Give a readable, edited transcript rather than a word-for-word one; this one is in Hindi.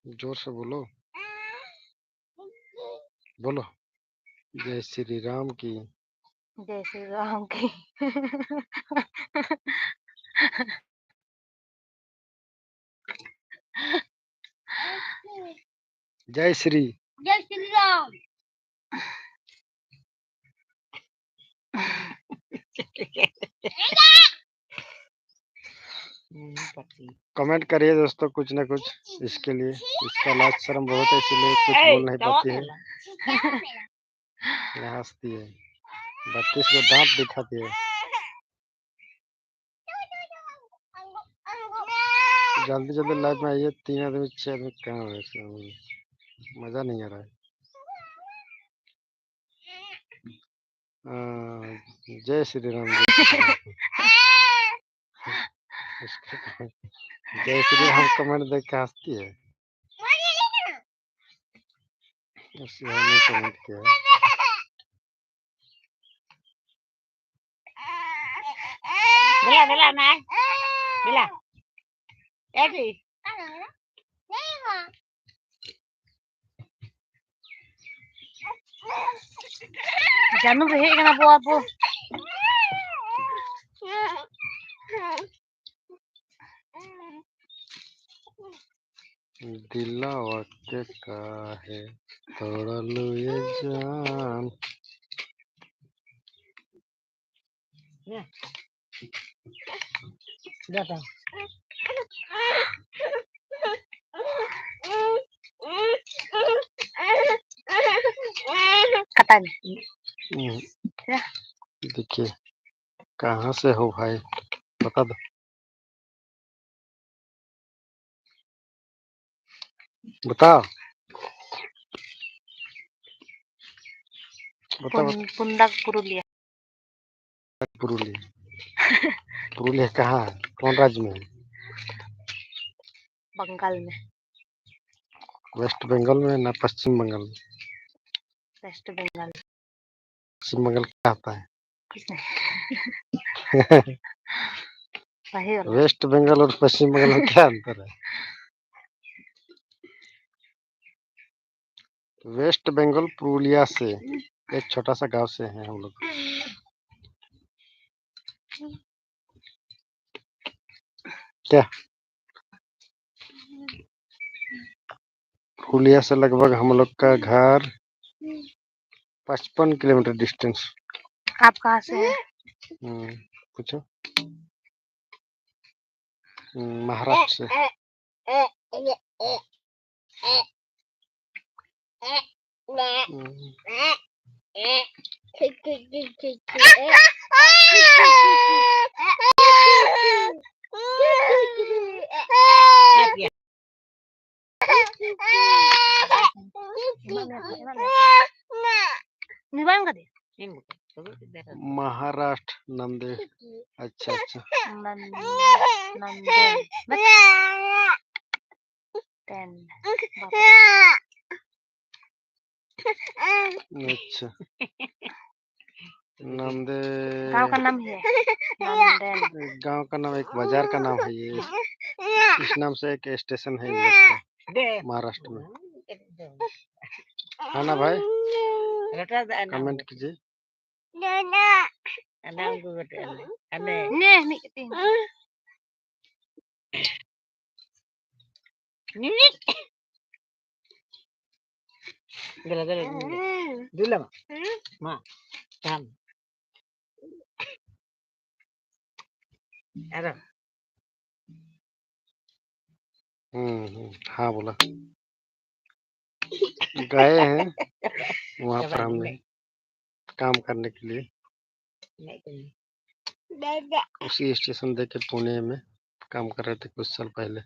जोर से बोलो, बोलो। जय श्री राम की। जय श्री राम की। जय श्री राम। कमेंट करिए दोस्तों कुछ ना कुछ इसके लिए। इसका लाज शर्म बहुत है इसलिए कुछ बोल नहीं पाती है। यहाँ हंसती है, 32 को दांत दिखाती है। जल्दी जल्दी लाइव में आइए, 3 आदमी 6 आदमी कहाँ है, मजा नहीं आ रहा है। जय श्री राम, जय श्री राम। जय श्री राम कमेंट देख के हंसती है। हमने कमेंट किया बिला बिला ना बिला ऐसी जानू भी है ना वो आप दिलावा के काहे तोड़लू ये जान। जाता कटा देखिए कहाँ से हो भाई, बता दो। बताओ बताओ। पुंडक पुरुलिया। पुरुलिया। पुरुलिया कहाँ है, कौन राज्य में है? बंगाल में। वेस्ट बंगाल में ना पश्चिम बंगाल में? वेस्ट बंगाल। पश्चिम बंगाल क्या आता है? कुछ नहीं। वही वाला। वेस्ट बंगाल और पश्चिम बंगाल में क्या अंतर है? वेस्ट बंगाल पुरुलिया से एक छोटा सा गांव से हैं हम लोग। क्या पुरुलिया से लगभग हम लोग का घर 55 किलोमीटर डिस्टेंस। आप कहाँ से हैं? पूछो। महाराष्ट्र से। महाराष्ट्र नंदे। अच्छा अच्छा नंदेड़। अच्छा नंदे गांव का नाम है गांव का नाम, एक बाजार का नाम है ये। इस नाम से एक स्टेशन है महाराष्ट्र में, है ना भाई? कमेंट कीजिए। हाँ बोला। गए हैं वहाँ पर हमने काम करने के लिए, उसी स्टेशन देखे पुणे में काम कर रहे थे कुछ साल पहले।